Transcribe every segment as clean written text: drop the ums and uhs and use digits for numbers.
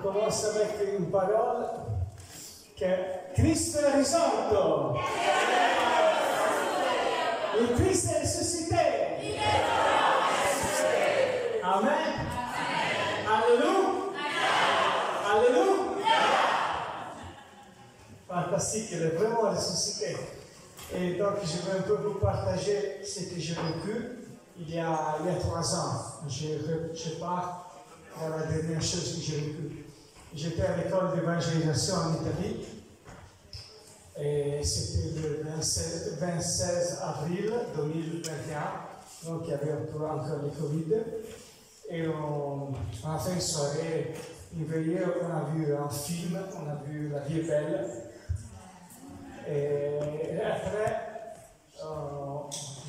commence avec une parole que Cristo è risorto. Il Cristo è ressuscité. Amen. Alléluia. Alléluia. Fantastique, il est vraiment ressuscité. Et donc, je vais un peu vous partager ce que j'ai vécu il y a 3 ans. Je pars à la dernière chose que j'ai vécue. J'étais à l'école d'évangélisation en Italie. Et c'était le 26 avril 2021. Donc, il y avait encore le Covid. Et on a fait une soirée, une veillée, on a vu un film, on a vu La vie est belle. Et après,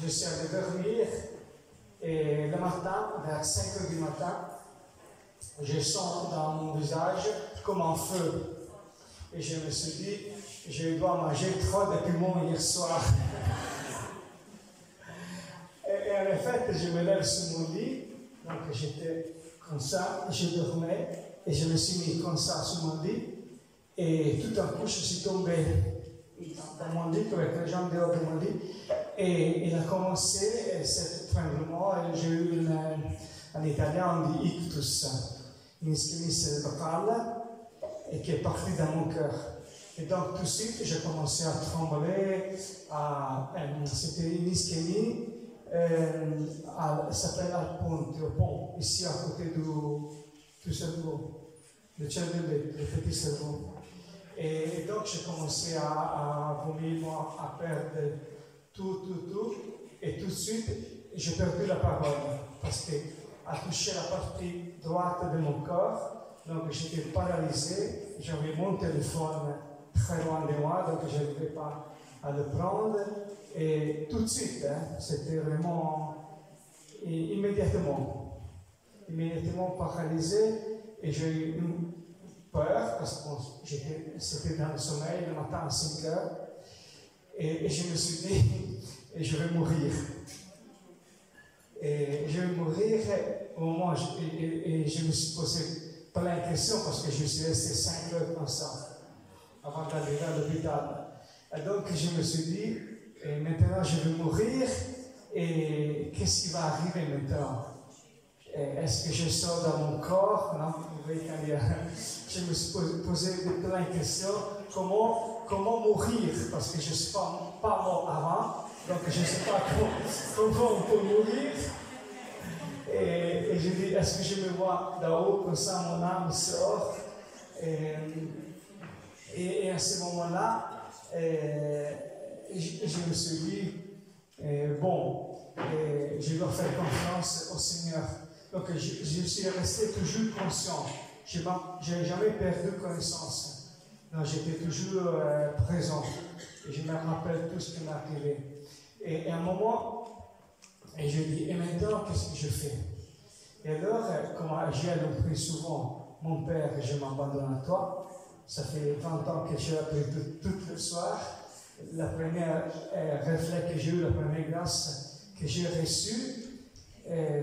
je suis allé dormir. Et le matin, vers 5 h du matin, je sens dans mon visage comme un feu. Et je me suis dit, je dois manger trop de piments hier soir. et en effet, je me lève sur mon lit, donc j'étais comme ça, je dormais, et je me suis mis comme ça sur mon lit, et tout d'un coup, je suis tombé dans mon lit, avec les jambes dehors de mon lit, et il a commencé cet étranglement, et j'ai eu en italien, on dit ictus, une ischémie cérébrale, et qui est partie dans mon cœur. Et donc tout de suite, j'ai commencé à trembler, c'était une ischémie, ça s'appelle le pont, ici à côté du cerveau, le cervellet, le petit cerveau. Et donc j'ai commencé à vomir, à perdre tout, et tout de suite, j'ai perdu la parole, parce qu'elle touché la partie droite de mon corps, donc j'étais paralysé, j'avais mon téléphone très loin de moi, donc je n'arrivais pas à le prendre, et tout de suite, c'était vraiment immédiatement paralysé, et j'ai eu une peur, parce que c'était dans le sommeil le matin à 5 h, et je me suis dit, je vais mourir. Et je vais mourir au moment où je me suis posé plein de questions, parce que je suis resté 5 heures comme ça, avant d'arriver à l'hôpital. Et donc je me suis dit, maintenant je vais mourir, et qu'est-ce qui va arriver maintenant? Est-ce que je sors dans mon corps? Non, vous voyez, je me suis posé plein de questions. Comment mourir? Parce que je ne suis pas mort avant, donc je ne sais pas comment on peut mourir. Et je dis, est-ce que je me vois d'en haut, comme ça mon âme sort? Et à ce moment-là, je me suis dit, je dois faire confiance au Seigneur. Donc je suis resté toujours conscient. Je n'ai jamais perdu connaissance. Non, j'étais toujours présent. Et je me rappelle tout ce qui m'est arrivé. Et à un moment, je dis, et maintenant, qu'est-ce que je fais? Et alors, comme j'ai appris souvent, mon père, je m'abandonne à toi. Ça fait 20 ans que j'ai appris tout le soir. La première réflexe que j'ai eu, la première grâce que j'ai reçue,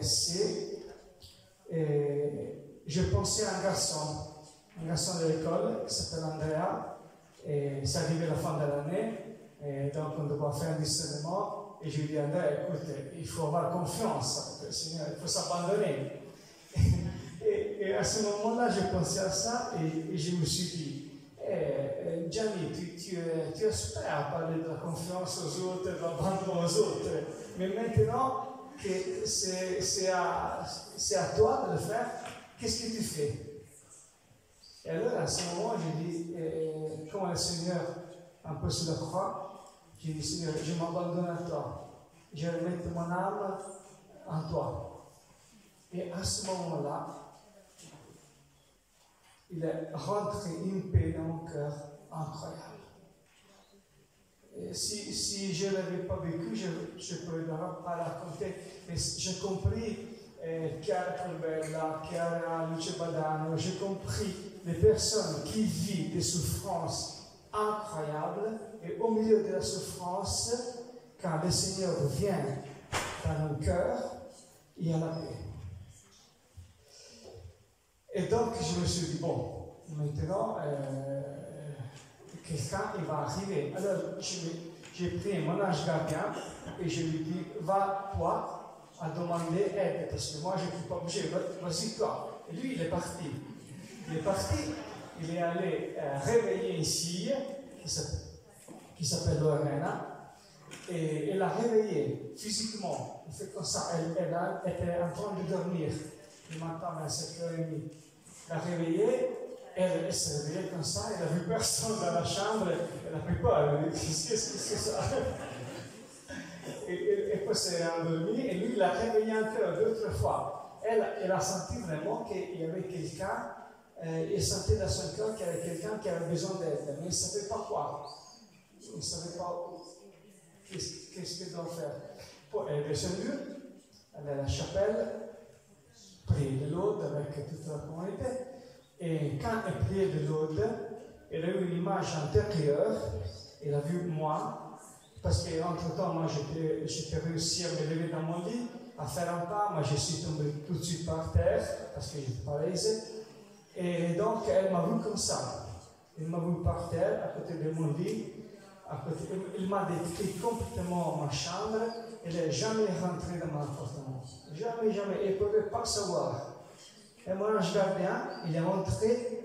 c'est je pensais à un garçon de l'école qui s'appelle Andrea, et c'est arrivé la fin de l'année, et donc on doit faire un discernement, et je lui dis, Andrea, écoute, il faut avoir confiance avec le Seigneur, il faut s'abandonner. et à ce moment-là, je pensais à ça, et je me suis dit, Gianni, tu es prêt à parler de la confiance aux autres, de l'abandon aux autres, mais maintenant que c'est à toi de le faire, qu'est-ce que tu fais? Et alors à ce moment, je dis, comme le Seigneur, un peu sur la croix, je dis, Seigneur, je m'abandonne à toi, je vais mettre mon âme en toi. Et à ce moment-là, il est rentré une paix dans mon cœur incroyable. Et si je ne l'avais pas vécu, je ne peux pas la raconter. Mais j'ai compris Chiara Corbella, Chiara Luce Badano, j'ai compris les personnes qui vivent des souffrances incroyables, et au milieu de la souffrance, quand le Seigneur vient dans nos cœurs, il y a la paix. Et donc je me suis dit, bon, maintenant, quelqu'un il va arriver. Alors, j'ai pris mon ange gardien et je lui dis, va toi à demander aide, parce que moi je ne peux pas bouger, vas-y toi. Et lui, il est parti. Il est allé réveiller une fille qui s'appelle Lorena. Et elle l'a réveillée physiquement. Il fait comme ça. Elle était en train de dormir le matin à 7h30. Elle l'a réveillée. Elle s'est réveillée comme ça. Elle n'a vu personne dans la chambre. Elle a pris peur. Elle a dit, qu'est-ce que c'est ça? Et puis elle s'est endormie. Et lui, il l'a réveillée encore 2 ou 3 fois. Elle a senti vraiment qu'il y avait quelqu'un. Il sentait dans son cœur qu'il y avait quelqu'un qui avait besoin d'aide. Mais il ne savait pas quoi. Il ne savait pas qu'est-ce qu'il doit faire. Puis elle est descendue, elle est à la chapelle, prier de l'aude avec toute la communauté. Et quand elle priait de l'aude, elle a eu une image intérieure. Elle a vu moi, parce qu'entre-temps, moi, j'étais réussi à me lever dans mon lit, à faire un pas. Moi, je suis tombé tout de suite par terre, parce que j'étais paralysé. Et donc, elle m'a vu comme ça. Elle m'a vu par terre, à côté de mon lit. Il m'a décrit complètement ma chambre. Elle n'est jamais rentrée dans mon appartement. Jamais. Elle ne pouvait pas savoir. Et mon ange gardien, il a montré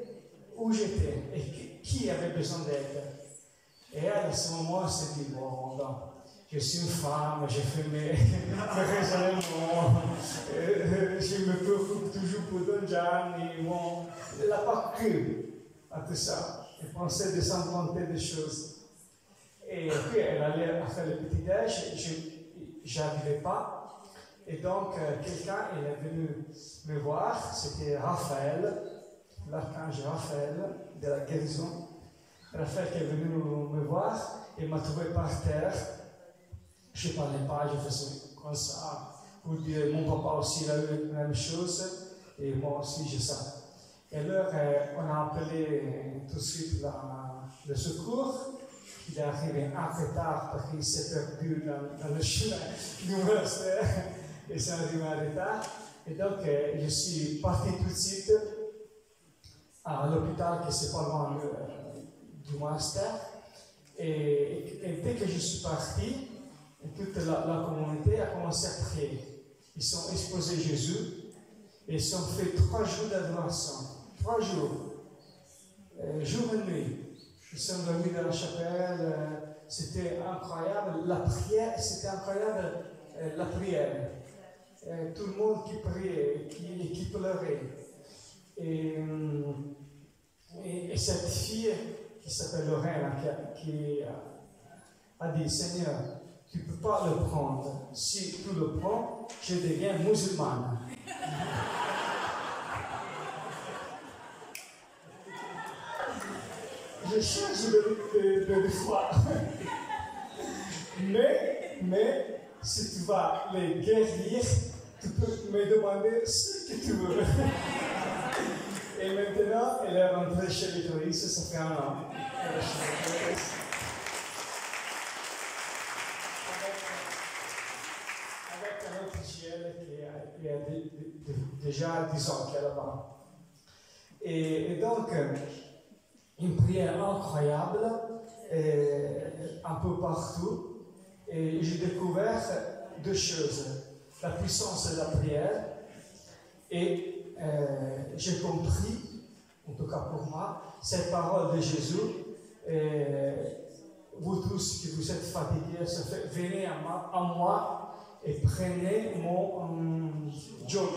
où j'étais et qui avait besoin d'aide. Et elle, à ce moment, elle s'est dit, bon, je suis une femme, j'ai fait mes raisonnements, je me préoccupe toujours pour Don Gianni. Bon, elle n'a pas cru à tout ça. Elle pensait de s'inventer des choses. Et puis, elle allait faire le petit-déj, je n'arrivais pas. Et donc, quelqu'un est venu me voir, c'était Raphaël, l'archange Raphaël, de la guérison. Raphaël qui est venu me voir, il m'a trouvé par terre. Je ne parlais pas, je faisais comme ça, pour dire, mon papa aussi il a eu la même chose, et moi aussi j'ai ça. Et alors, on a appelé tout de suite le secours. Il est arrivé un peu tard parce qu'il s'est perdu dans le chemin du monastère et s'est arrivé en retard. Et donc, je suis parti tout de suite à l'hôpital qui est pas loin du monastère. Et dès que je suis parti, toute la communauté a commencé à prier. Ils sont exposés Jésus et ils ont fait 3 jours d'adoration. 3 jours, jour et nuit. Ils sont dormis dans la chapelle, c'était incroyable. La prière, c'était incroyable, la prière. Tout le monde qui priait, qui pleurait. Et cette fille qui s'appelle Lorena, qui a dit, Seigneur, tu ne peux pas le prendre. Si tu le prends, je deviens musulmane. Je change de foi. Mais si tu vas les guérir, tu peux me demander ce que tu veux. Et maintenant, elle est rentrée chez l'Église, ça fait 1 an. Elle est chez l'Église. Avec un autre ciel qui a déjà 10 ans qu'elle est là-bas. Et donc, une prière incroyable, un peu partout. Et j'ai découvert 2 choses. La puissance de la prière et j'ai compris, en tout cas pour moi, cette parole de Jésus. Vous tous qui vous êtes fatigués, venez à moi et prenez mon joug.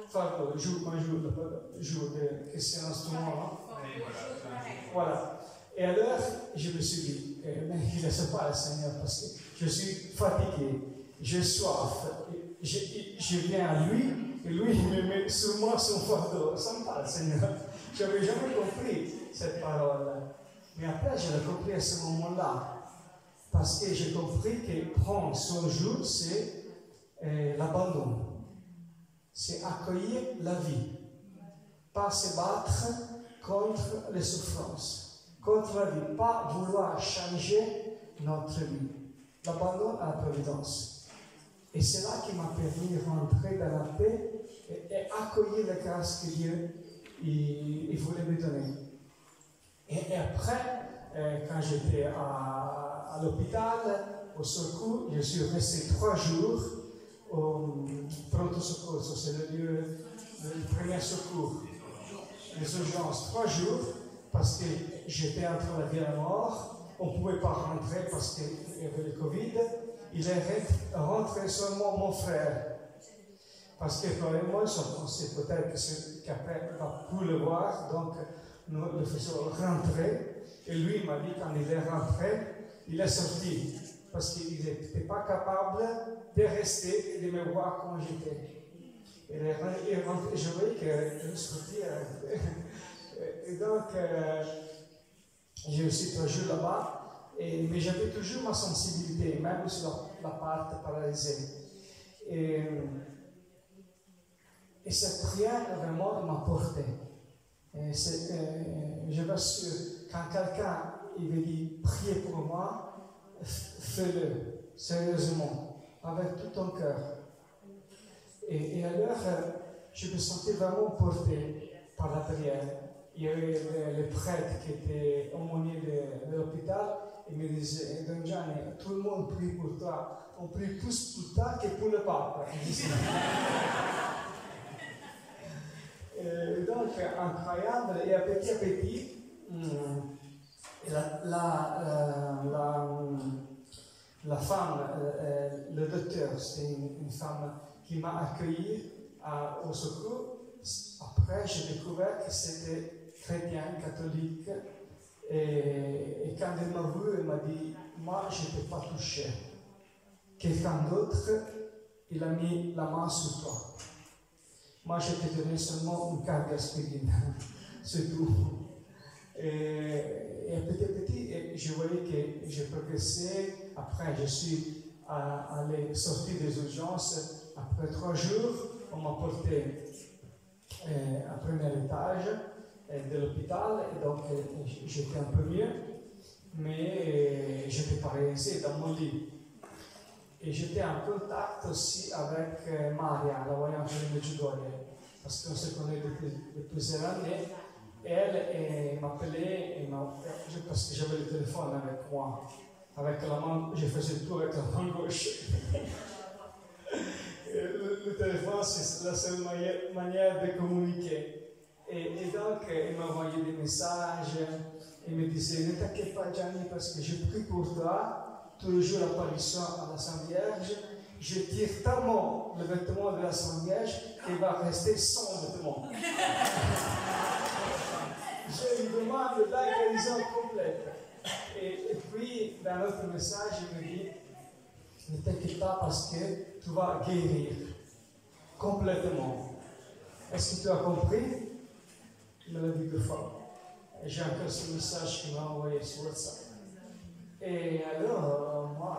Fardeau, joug, que c'est un instrument. Voilà. Et alors, je me suis dit, mais je ne laisse pas le Seigneur parce que je suis fatigué, j'ai soif, je viens à lui, et lui, il me met sur moi son fardeau. Ça me parle, Seigneur. Je n'avais jamais compris cette parole. Mais après, je l'ai compris à ce moment-là. Parce que j'ai compris que prendre son joug, c'est l'abandon. C'est accueillir la vie. Pas se battre contre les souffrances. Contre la vie. Pas vouloir changer notre vie. L'abandon à la providence. Et c'est là qui m'a permis de rentrer dans la paix et accueillir la grâce que Dieu il voulait me donner. Et après, quand j'étais à l'hôpital, au secours, je suis resté 3 jours au pronto soccorso, c'est le lieu de premier secours, les urgences, 3 jours, parce que j'étais entre la vie et la mort. On ne pouvait pas rentrer parce qu'il y avait le Covid. Il est rentré seulement mon frère. Parce que quand même, moi, je pensais peut-être qu'après, on va plus le voir, donc nous le faisons rentrer. Et lui, il m'a dit, quand il est rentré, il est sorti. Parce qu'il n'était pas capable de rester et de me voir quand j'étais. Il est rentré, je voyais qu'il est sorti. Et donc, j'ai aussi 3 jours là-bas. Mais j'avais toujours ma sensibilité, même sur la part paralysée. Et cette prière, vraiment, m'a porté. Je veux sûr, quand quelqu'un il veut dire priez pour moi, fais-le, sérieusement, avec tout ton cœur. Et alors, je me sentais vraiment porté par la prière. Il y avait le prêtre qui était aumônier de l'hôpital. Il me disait, Don Gianni, tout le monde prie pour toi. On prie plus pour toi que pour le pape. Donc, incroyable. Et à petit, la femme, le docteur, c'est une femme qui m'a accueilli au secours. Après, j'ai découvert que c'était chrétien, catholique. Et quand elle m'a vu, elle m'a dit, moi, je ne t'ai pas touché. Quelqu'un d'autre, il a mis la main sur toi. Moi, je t'ai donné seulement une carte d'aspirine. C'est tout. Et petit à petit, je voyais que j'ai progressé. Après, je suis allé sortir des urgences. Après 3 jours, on m'a porté au premier étage de l'hôpital. Et donc, j'étais un peu mieux. Mais j'étais paralysé dans mon lit. Et j'étais en contact aussi avec Maria, la voyante de Medjugorje, parce qu'on se connaît depuis plusieurs années. Elle m'appelait, parce que j'avais le téléphone avec moi. Avec la main, je faisais le tour avec la main gauche. Le téléphone, c'est la seule manière de communiquer. Et donc, elle m'envoyait des messages. Elle me disait, ne t'inquiète pas, Gianni, parce que je prie pour toi. Tous les jours, l'apparition à la Sainte Vierge, je tire tellement le vêtement de la Sainte Vierge qu'il va rester sans vêtement. Je lui demande la guérison complète. Et puis, dans notre message, il me dit, ne t'inquiète pas parce que tu vas guérir complètement. Est-ce que tu as compris? Il me l'a dit 2 fois. Et j'ai encore ce message qu'il m'a envoyé sur WhatsApp. Et alors, moi,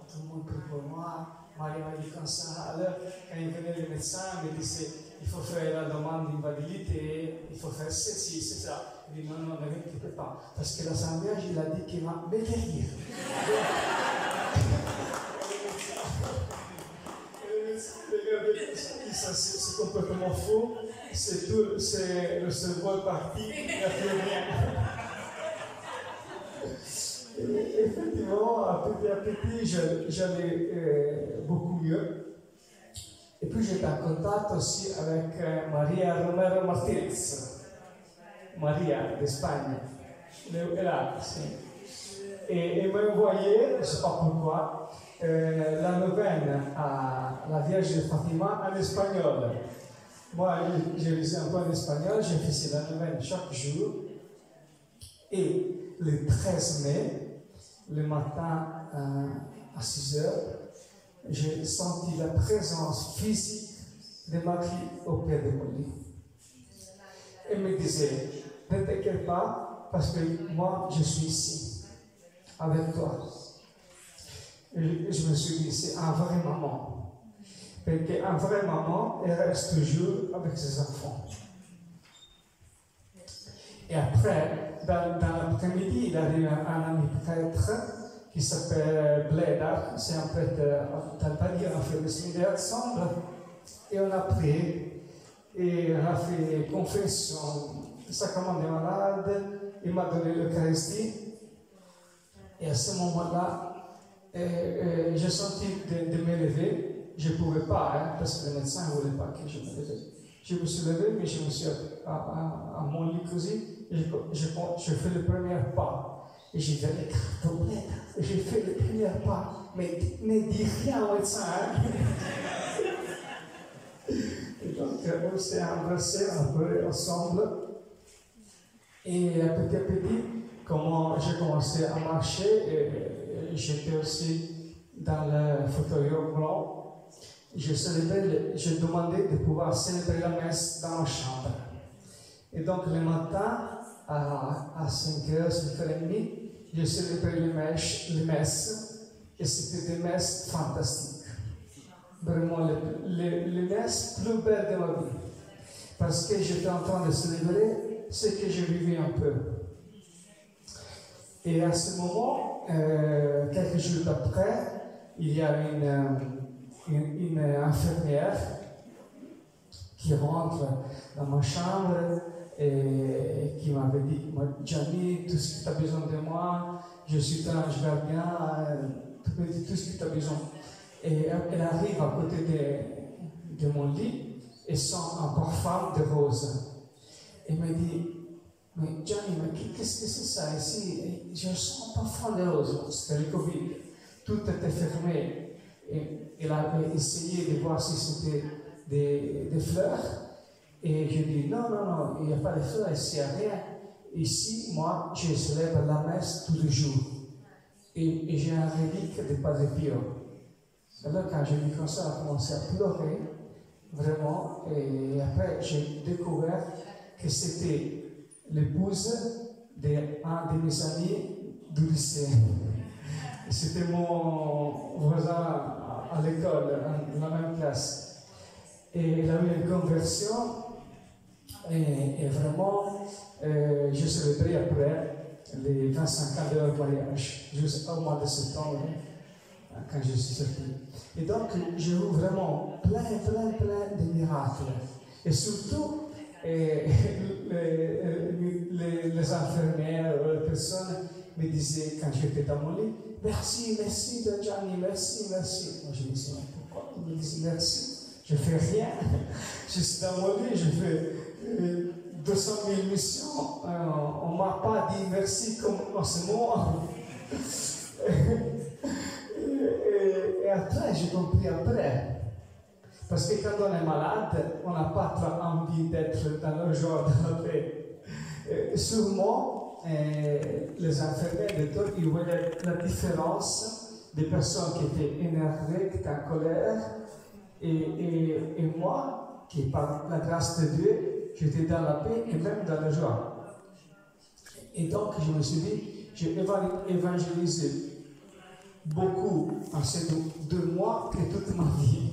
tout le monde prie pour moi. Marie m'a dit comme ça. Alors, quand il venait le médecin, il me disait, il faut faire la demande d'invalidité, il faut faire ceci, c'est ça. Il dit, non, ne t'inquiète pas. Parce que la Sainte Vierge, il a dit qu'il va me guérir. C'est complètement faux. C'est le cerveau parti, il n'y a plus rien. Et effectivement, petit à petit, j'allais beaucoup mieux. Et puis j'étais en contact aussi avec Maria Romero Martinez, Maria d'Espagne. Elle est là, et elle m'a envoyé, je ne sais pas pourquoi, la neuvaine à la Vierge de Fatima en espagnol. Moi, j'ai lisé un peu en espagnol, j'ai fait la neuvaine chaque jour. Et le 13 mai, le matin à 6 heures, j'ai senti la présence physique de Marie au pied de mon lit. Elle me disait, ne t'inquiète pas, parce que moi, je suis ici, avec toi. Et je me suis dit, c'est un vrai maman. Parce qu'un vrai maman, elle reste toujours avec ses enfants. Et après, dans l'après-midi, il arrive un ami prêtre qui s'appelle Blédard, c'est un prêtre d'Albanie, on a fait le séminaire ensemble, et on a prié, et on a fait confession. Sacrement est malade, il m'a donné l'Eucharistie, et à ce moment-là, j'ai senti de me lever. Je ne pouvais pas, hein, parce que le médecin ne voulait pas que je me lève. Je me suis levé, mais je me suis à mon lit così, et je fais le premier pas. Et j'ai fait les cartons, j'ai fait le premier pas, mais ne dis rien au médecin. Hein. Et donc, on s'est embrassés un peu ensemble. Et petit à petit, comment j'ai commencé à marcher, et j'étais aussi dans le fauteuil blanc. Je demandais de pouvoir célébrer la messe dans ma chambre. Et donc, le matin, à 5h, 5h30, j'ai célébré les messes, et c'était des messes fantastiques. Vraiment, les messes plus belles de ma vie. Parce que j'étais en train de célébrer ce que je vivais un peu. Et à ce moment, quelques jours après, il y a une infirmière qui rentre dans ma chambre et qui m'avait dit, Gianni, tout ce que tu as besoin de moi, je suis ton ange gardien, tout ce que tu as besoin. Et elle arrive à côté de mon lit et sent un parfum de rose. Elle me dit, mais Gianni, qu'est-ce que c'est ça ici? Je sens un parfum de rose. C'était le Covid. Tout était fermé. Et elle a essayé de voir si c'était des fleurs. Et je dis, non, il n'y a pas de fleurs ici, il n'y a rien. Ici, moi, je célèbre la messe tous les jours. Et j'ai un relique de Padre Pio. Alors, quand j'ai vu comme ça, elle a commencé à pleurer, vraiment. Et après, j'ai découvert que c'était l'épouse d'un de mes amis du lycée. C'était mon voisin à l'école, dans la même classe. Et il a eu une conversion, et vraiment, je célébrais après les 25 ans de leur mariage, juste au mois de septembre, quand je suis sorti. Et donc, j'ai eu vraiment plein de miracles. Et surtout, les infirmières, les personnes me disaient, quand j'étais dans mon lit, merci Gianni, merci. Moi, je me disais, pourquoi ils me disent merci? Je ne fais rien. Je suis dans mon lit, je fais 200 000 missions. On ne m'a pas dit merci comme en ce moment. Et après, j'ai compris après. Parce que quand on est malade, on n'a pas trop envie d'être dans le joie de la paix. Sûrement, les infirmiers de tout, ils voyaient la différence des personnes qui étaient énervées, qui étaient en colère, et moi, qui par la grâce de Dieu, j'étais dans la paix et même dans la joie. Et donc, je me suis dit, j'ai évangélisé beaucoup en ces 2 mois que toute ma vie.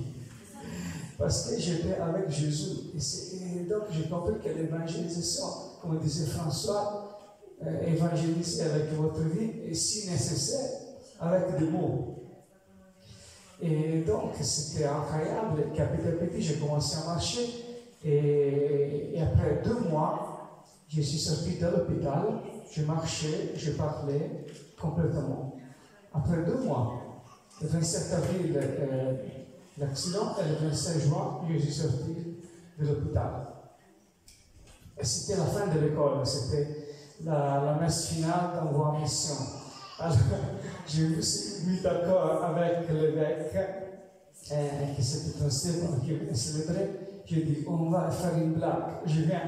Parce que j'étais avec Jésus. Et donc, j'ai compris que l'évangélisation, comme disait François, évangéliser avec votre vie, et si nécessaire, avec des mots. Et donc, c'était incroyable. Petit à petit, j'ai commencé à marcher. Et après 2 mois, je suis sorti de l'hôpital, je marchais, je parlais complètement. Après 2 mois, le 27 avril, l'accident, et le 25 juin, je suis sorti de l'hôpital. Et c'était la fin de l'école, c'était la messe finale d'envoi en mission. Alors, je me suis mis d'accord avec l'évêque qui s'était passé, qui venait célébrer. J'ai dit, on va faire une blague. Je viens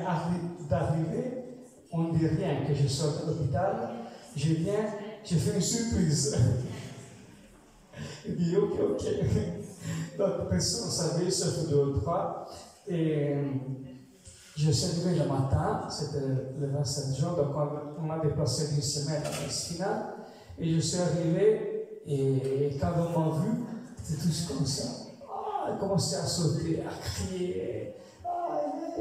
d'arriver, on ne dit rien que je sors de l'hôpital. Je viens, je fais une surprise. Il dit, ok. Donc, personne ne savait, sauf 2 ou 3. Et je suis arrivé le matin, c'était le 27 juin, donc on m'a déplacé d'une semaine à la messe finale. Et je suis arrivé, et quand on m'a vu, c'était tous comme ça. Ah, ils commençaient à sauter, à crier,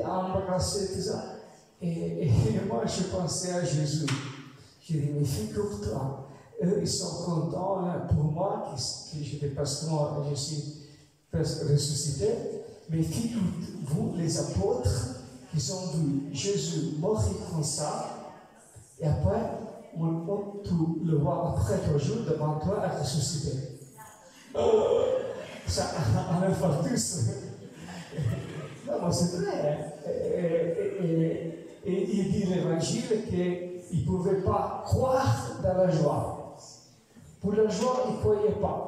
à embrasser, tout ça. Et moi, je pensais à Jésus. J'ai dit, mais figure-toi, eux, ils sont contents, hein, pour moi, qui j'étais presque mort et je suis presque ressuscité. Mais figurez-vous, les apôtres, qui ont vu Jésus mourir comme ça, et après, tu le vois après 3 jours devant toi et ressuscité. Ça, un infarctus. Non, mais c'est vrai. Et il dit l'évangile qu'il ne pouvait pas croire dans la joie. Pour la joie, il ne croyait pas.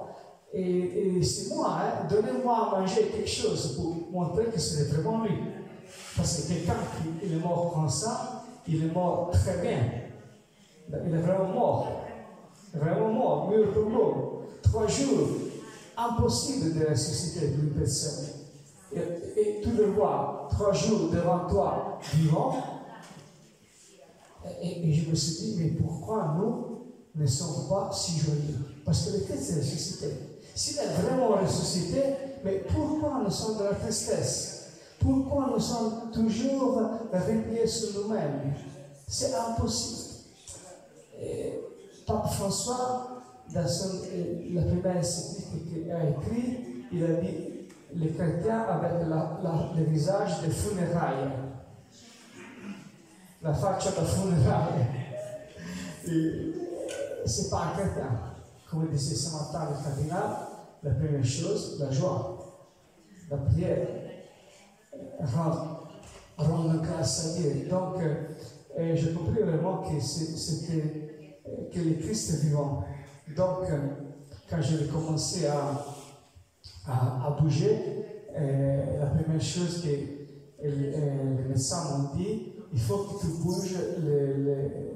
Et c'est moi, hein, donnez-moi à manger quelque chose pour montrer que c'est vraiment lui. Parce que quelqu'un qui est mort comme ça, il est mort très bien. Il est vraiment mort. Mur pour mort. 3 jours, impossible de ressusciter une personne. Et tu le vois 3 jours devant toi, vivant. Et je me suis dit, mais pourquoi nous ne sommes pas si joyeux? Parce que le Christ est ressuscité. S'il est vraiment ressuscité, mais pourquoi nous sommes dans la tristesse? Pourquoi nous sommes toujours repliés sur nous-mêmes? C'est impossible. Et Pape François, dans la première encyclique qu'il a écrit, il a dit les chrétiens avec le visage des funérailles. La faccia da funérailles. C'est pas un chrétien. Comme disait ce matin le cardinal, la première chose, la joie, la prière, rendre grâce à Dieu. Donc, j'ai compris vraiment que c'était que le Christ est vivant. Donc, quand j'ai commencé à bouger, la première chose que les médecins m'ont dit, il faut que tu bouges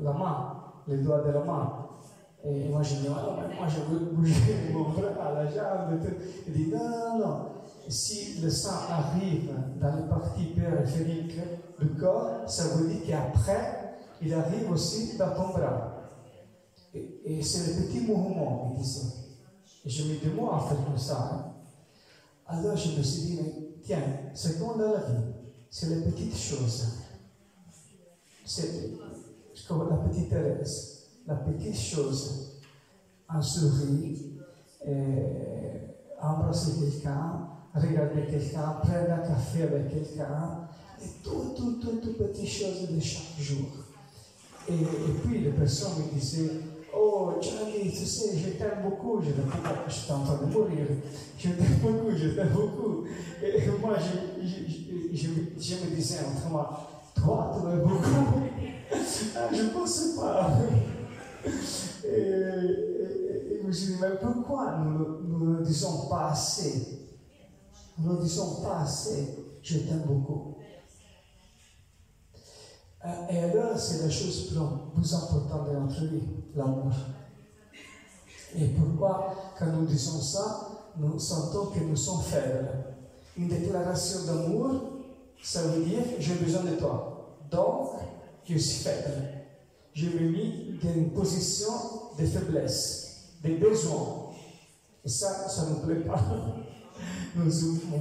la main, les doigts de la main. Et moi, j'ai dit, moi, je veux bouger mon bras, la jambe, tout. Il dit, non. Si le sang arrive dans les parties périphériques du corps, ça veut dire qu'après, il arrive aussi dans ton bras. Et c'est le petit mouvement, il disait. Et je me dis, moi, à faire comme ça. Hein. Alors, je me suis dit, mais tiens, c'est comme dans la vie, c'est les petites choses. C'est comme la petite Thérèse. La petite chose, un sourire, embrasser quelqu'un, regarder quelqu'un, prendre un café avec quelqu'un, et toutes petites choses de chaque jour. Et puis les personnes me disaient, oh Gianni, tu sais, je t'aime beaucoup. Je suis en train de mourir. Je t'aime beaucoup. Et moi, je me disais autrement, toi, tu m'aimes beaucoup. Je ne pensais pas. Et je me suis dit, mais pourquoi nous ne disons pas assez? Nous ne disons pas assez, je t'aime beaucoup. Et alors, c'est la chose plus importante de notre vie, l'amour. Et pourquoi, quand nous disons ça, nous sentons que nous sommes faibles. Une déclaration d'amour, ça veut dire, j'ai besoin de toi. Donc, je suis faible. Je me mis dans une position de faiblesse, de besoin. Et ça ne nous plaît pas. Nous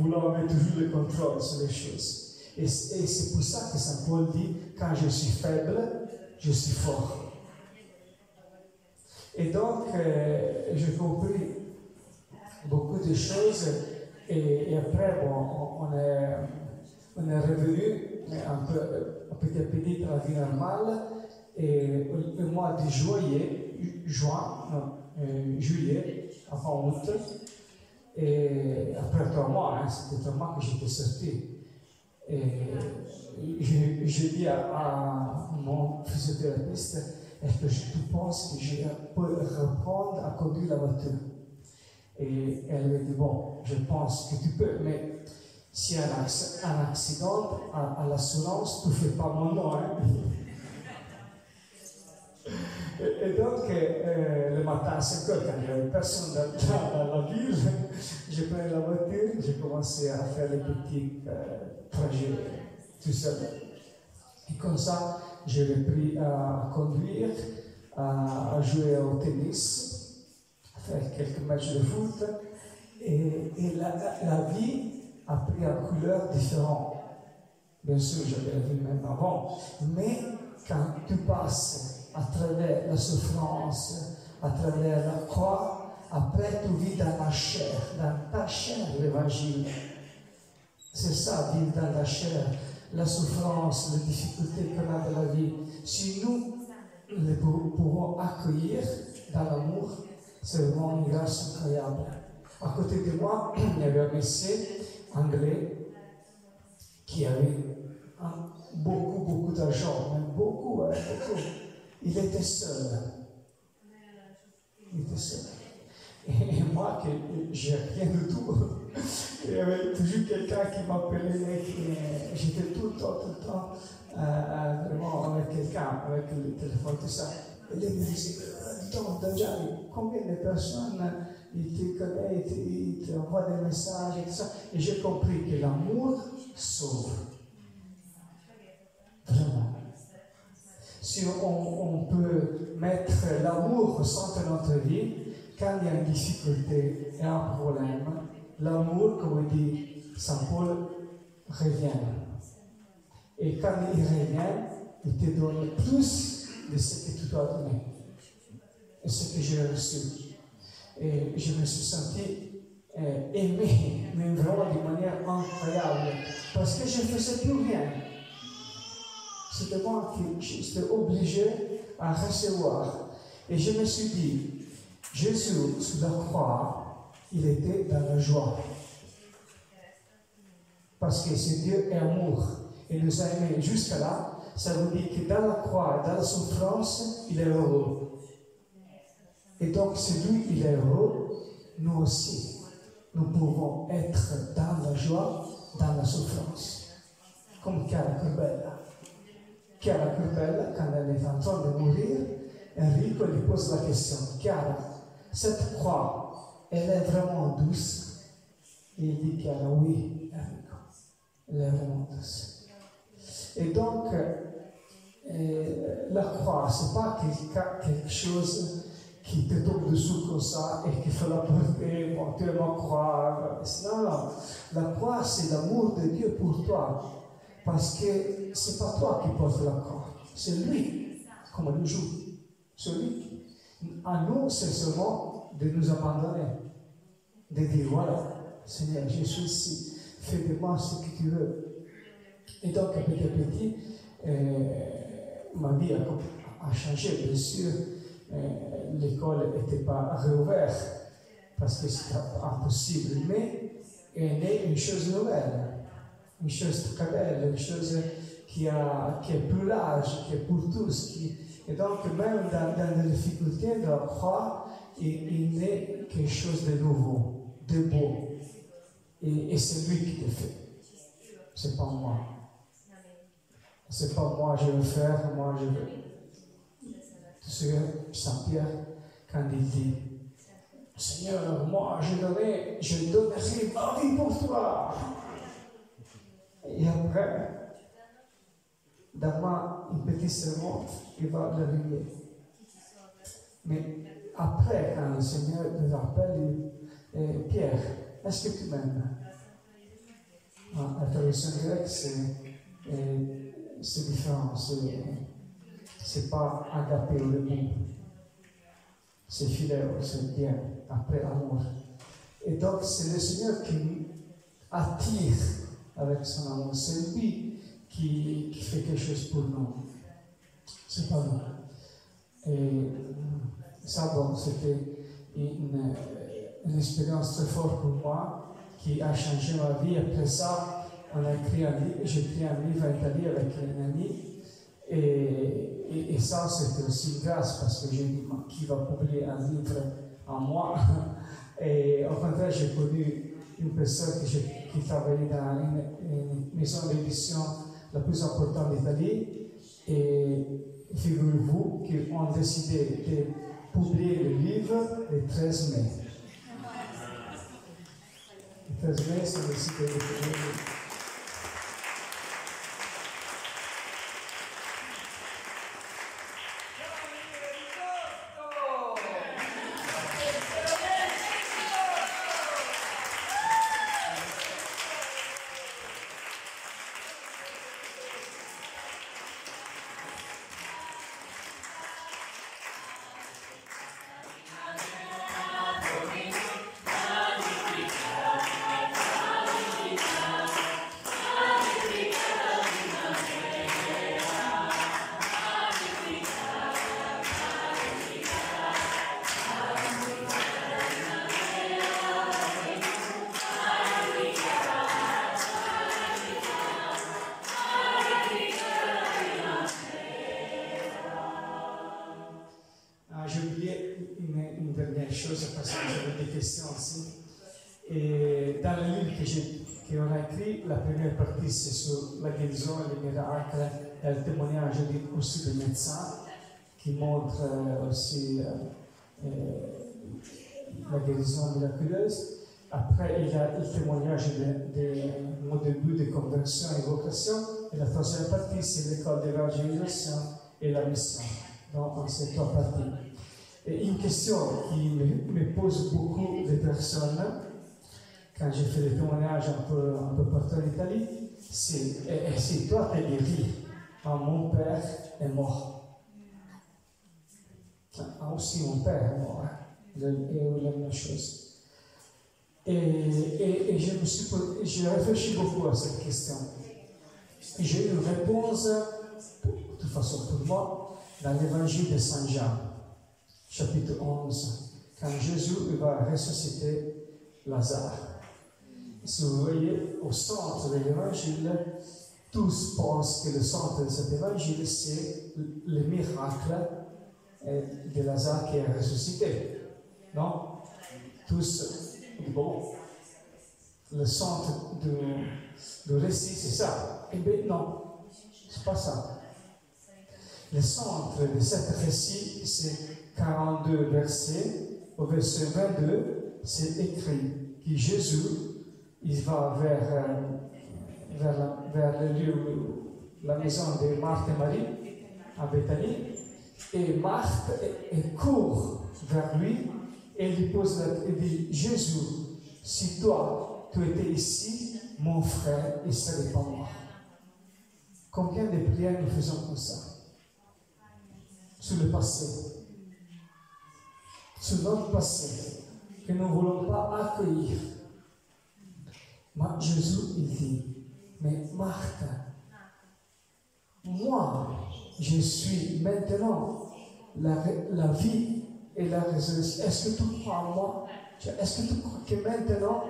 voulons avoir toujours le contrôle sur les choses. Et c'est pour ça que Saint Paul dit, quand je suis faible, je suis fort. Et donc, j'ai compris beaucoup de choses. Et après, bon, on est revenu un petit à petit à la vie normale. Et le mois de juillet, avant août, et après 3 mois, hein, c'était 3 mois que j'étais sorti. Et j'ai dit à mon physiothérapeute, est-ce que tu penses que je peux reprendre à conduire la voiture? Et elle m'a dit, bon, je pense que tu peux, mais s'il y a un accident, à l'assurance, tu ne fais pas mon nom. Hein? Et donc, le matin à 5 heures, quand il n'y avait personne dans la ville, j'ai pris la voiture, j'ai commencé à faire les petits trajets tout seul. Et comme ça, j'ai repris à conduire, à jouer au tennis, à faire quelques matchs de foot. Et la vie a pris une couleur différente. Bien sûr, j'avais la vie même avant, mais quand tu passes à travers la souffrance, à travers la croix. Après, tu vis dans la chair, dans ta chair, l'évangile. C'est ça, vivre dans la chair, la souffrance, les difficultés qu'on a dans la vie. Si nous les pouvons accueillir dans l'amour, c'est vraiment une grâce incroyable. À côté de moi, il y avait un monsieur anglais qui avait beaucoup d'argent, même beaucoup. Il était seul. Il était seul. Et moi, que j'ai rien du tout, il y avait toujours quelqu'un qui m'appelait, j'étais tout le temps, vraiment avec quelqu'un, avec le téléphone, tout ça. Et il me disait, dis-donc, Dajani, combien de personnes ils te connaissent, ils te envoient des messages et tout ça. Et j'ai compris que l'amour sauve. Vraiment. Si on peut mettre l'amour au centre de notre vie, quand il y a une difficulté et un problème, l'amour, comme dit Saint Paul, revient. Et quand il revient, il te donne plus de ce que tu dois donner. Et ce que j'ai reçu. Et je me suis senti aimé, mais vraiment d'une manière incroyable. Parce que je ne faisais plus rien. C'était moi qui j'étais obligé à recevoir. Et je me suis dit, Jésus, sous la croix, il était dans la joie. Parce que c'est Dieu est amour. Il nous a aimés jusqu'à là. Ça veut dire que dans la croix, dans la souffrance, il est heureux. Et donc, c'est lui, il est heureux. Nous aussi, nous pouvons être dans la joie, dans la souffrance. Comme Chiara Corbella. Chiara Corbella, quand elle est en train de mourir, Enrico lui pose la question, Chiara, cette croix, elle est vraiment douce? Et il dit, Chiara, oui, Enrico, elle est vraiment douce. Et donc, la croix, ce n'est pas quelque chose qui te tombe dessous comme ça et qu'il faut la porter, monter la croix. Non, la croix, c'est l'amour de Dieu pour toi. Parce que ce n'est pas toi qui portes la croix, c'est lui, comme le joue. C'est lui. À nous, c'est seulement de nous abandonner, de dire voilà, Seigneur, je suis ici, fais de moi ce que tu veux. Et donc, petit à petit, ma vie a changé, bien sûr. L'école n'était pas réouverte parce que c'était impossible, mais est née une chose nouvelle. Une chose très belle, une chose qui est plus large, qui est pour tous. Et donc, même dans les difficultés de la croix, il naît quelque chose de nouveau, de beau. Et c'est lui qui te fait. C'est pas moi. C'est pas moi, je veux faire, moi, je veux. Tu sais, Saint-Pierre, quand il dit, Seigneur, moi, je donnerai ma vie pour toi. Et après, dans ma petite sermon, il va le régler. Mais après, quand le Seigneur le rappelle, Pierre, est-ce que tu m'aimes? La traduction grecque, c'est différent. C'est pas agapé le mot. C'est fidèle, c'est bien, après amour. Et donc, c'est le Seigneur qui attire avec son amour. C'est lui qui fait quelque chose pour nous. C'est pas nous. Et ça, bon, c'était une expérience très forte pour moi qui a changé ma vie. Après ça, j'ai écrit un livre en Italie avec un ami. Et ça, c'était aussi une grâce parce que j'ai dit, qui va publier un livre en moi? Et au contraire, j'ai connu une personne qui travaillait dans une maison d'édition la plus importante d'Italie. Et figurez-vous qu'ils ont décidé de publier le livre le 13 mai. Le 13 mai, c'est décidé de publier le livre. choses parce que j'avais des questions aussi. Et dans le livre qu'on a écrit, la première partie c'est sur la guérison et les miracles et le témoignage aussi des médecins qui montrent aussi la guérison miraculeuse. Après, il y a le témoignage mon début de conversion et vocation. Et la troisième partie, c'est l'école d'évangélisation et la mission. Donc, en ces trois parties. Et une question qui me pose beaucoup de personnes, quand j'ai fait des témoignages un peu partout en Italie, c'est si toi t'es guéri, mon père est mort. Aussi, mon père est mort. C'est la même chose. Et j'ai réfléchi beaucoup à cette question. Et j'ai eu une réponse, de toute façon pour moi, dans l'évangile de Saint Jean, chapitre 11, quand Jésus va ressusciter Lazare. Si vous voyez, au centre de l'évangile, tous pensent que le centre de cet évangile, c'est le miracle de Lazare qui est ressuscité. Non? Tous. Bon, le centre du récit, c'est ça. Eh bien, non, c'est pas ça. Le centre de cet récit, c'est 42 versets. Au verset 22, c'est écrit que Jésus, il va vers le lieu, la maison de Marthe et Marie, à Béthanie, et Marthe court vers lui. Et il lui pose il dit, Jésus, si toi, tu étais ici, mon frère, il serait pas mort. Combien de prières nous faisons comme ça? Sur le passé. Sur notre passé, que nous ne voulons pas accueillir. Mais Jésus, il dit, mais Marthe, moi, je suis maintenant la vie et la résurrection. Est-ce que tu crois en moi? Est-ce que tu crois que maintenant,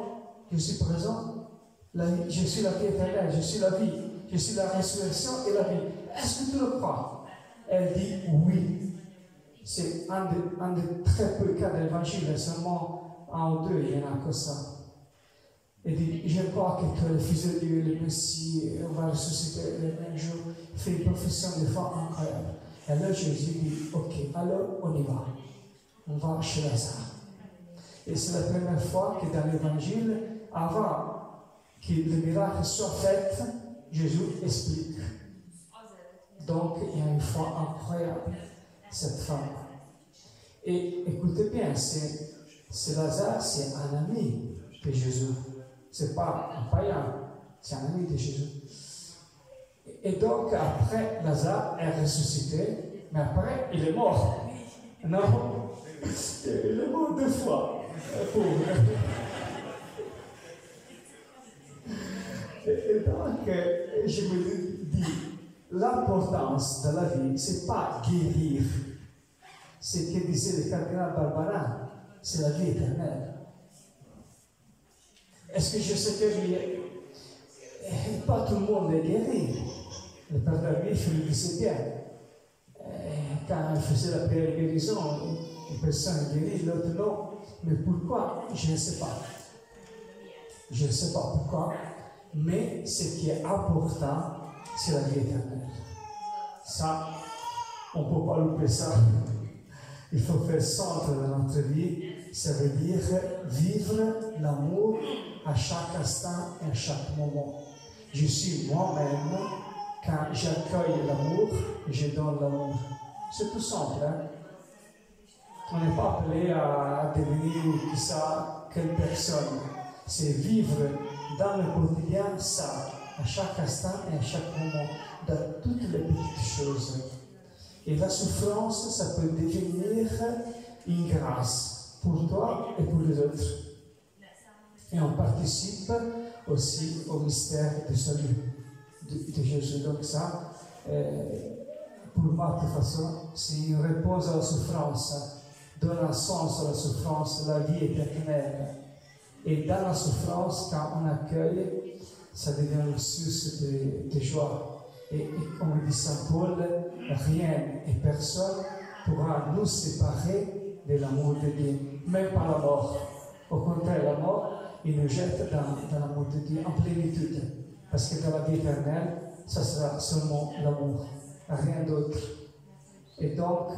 je suis présent? Je suis la vie éternelle, je suis la vie, je suis la résurrection et la vie. Est-ce que tu le crois? Elle dit oui. C'est un des très peu cas de l'évangile, seulement un ou deux, il n'y en a que ça. Elle dit, je crois que tu es le Fils de Dieu, le Messie, et on va ressusciter le même jour. Il fait une profession de foi incroyable. Et alors Jésus dit, ok, alors on y va. On va chez Lazare. Et c'est la première fois que dans l'évangile, avant que le miracle soit fait, Jésus explique. Donc, il y a une foi incroyable, cette femme. Et écoutez bien, c'est Lazare, c'est un ami de Jésus. Ce n'est pas un païen, c'est un ami de Jésus. Et donc, après, Lazare est ressuscité, mais après, il est mort. Non, il est mort 2 fois. Pauvre. Et donc, je me dis, l'importance de la vie, ce n'est pas guérir. C'est ce que disait le cardinal Barbarin, c'est la vie éternelle. Est-ce que je sais que pas tout le monde est guéri? Le père David, il le disait bien. Quand il faisait la prière de guérison, une personne est guérie, l'autre non. Mais pourquoi? Je ne sais pas. Je ne sais pas pourquoi. Mais ce qui est important, c'est la vie éternelle. Ça, on ne peut pas louper ça. Il faut faire centre de notre vie. Ça veut dire vivre l'amour à chaque instant et à chaque moment. Je suis moi-même, quand j'accueille l'amour, je donne l'amour. C'est tout simple. Hein? On n'est pas appelé à devenir quelle personne. C'est vivre dans le quotidien ça, à chaque instant et à chaque moment, dans toutes les petites choses. Et la souffrance, ça peut devenir une grâce pour toi et pour les autres. Et on participe aussi au mystère du salut de Jésus. Donc ça, pour moi, de toute façon, c'est une réponse à la souffrance, donne un sens à la souffrance, la vie éternelle. Et dans la souffrance, quand on accueille, ça devient une source de joie. Et comme dit Saint Paul, rien et personne pourra nous séparer de l'amour de Dieu, même par la mort. Au contraire, la mort, il nous jette dans l'amour de Dieu en plénitude. Parce que dans la vie éternelle, ça sera seulement l'amour, rien d'autre. Et donc,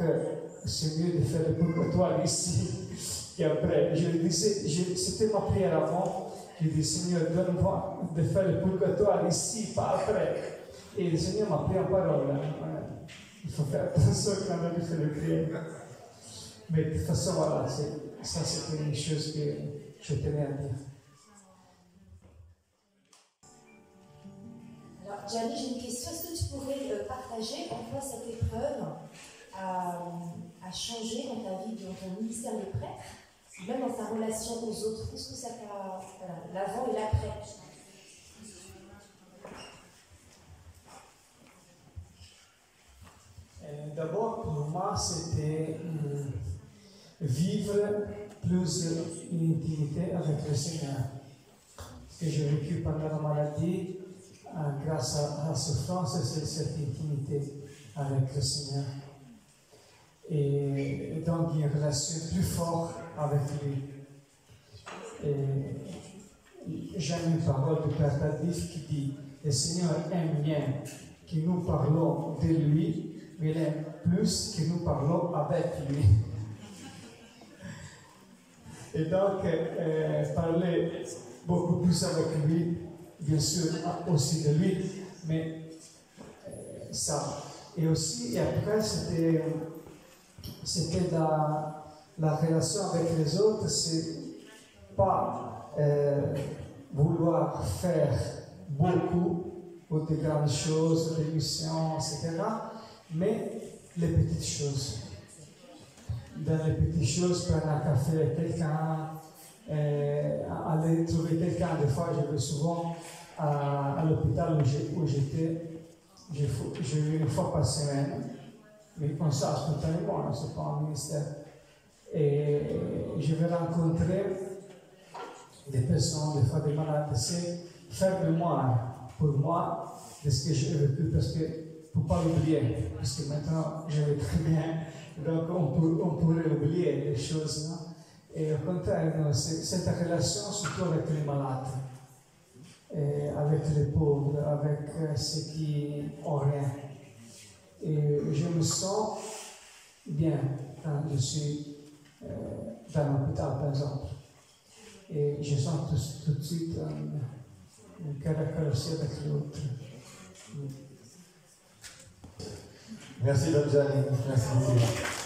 c'est mieux de faire le purgatoire ici qu'après. Je le disais, c'était ma prière avant. Je dis, Seigneur, donne-moi de faire le purgatoire ici, pas après. Et le Seigneur m'a pris en parole. Il faut faire attention quand même de faire le prière. Mais de toute façon, voilà, ça c'était une chose que je tenais à dire. Alors, Gianni, j'ai une question. Est-ce que tu pourrais partager en quoi cette épreuve a changé dans ta vie, dans ton ministère de prêtre, même dans ta relation aux autres? Qu'est-ce que ça t'a... Voilà, l'avant et l'après. D'abord, pour moi, c'était vivre plus une intimité avec le Seigneur. Ce que j'ai vécu pendant la maladie, grâce à la souffrance, c'est cette intimité avec le Seigneur. Et donc, une relation plus forte avec lui. Et j'aime une parole du Père Tardif qui dit: le Seigneur aime bien que nous parlons de lui, mais il aime plus que nous parlons avec lui. Et donc, parler beaucoup plus avec lui, bien sûr, aussi de lui, mais ça. Et aussi, et après, c'était la relation avec les autres, c'est pas vouloir faire beaucoup ou de grandes choses, des missions, etc., mais les petites choses. Dans les petites choses, prendre un café avec quelqu'un, aller trouver quelqu'un. Des fois, je vais souvent à l'hôpital où j'étais, je vais une fois par semaine, mais comme ça, spontanément, ce n'est pas un ministère. Et je vais rencontrer des personnes, des fois des malades, c'est faire mémoire pour moi de ce que j'ai vécu, parce que pour ne pas l'oublier, parce que maintenant je vais très bien, donc on pourrait oublier les choses, non? Et au contraire, non, c'est cette relation surtout avec les malades, et avec les pauvres, avec ceux qui n'ont rien. Et je me sens bien quand je suis dans l'hôpital, par exemple. Et je sens tout de suite un cœur accroché avec l'autre. Merci, Dom Gianni. Merci beaucoup.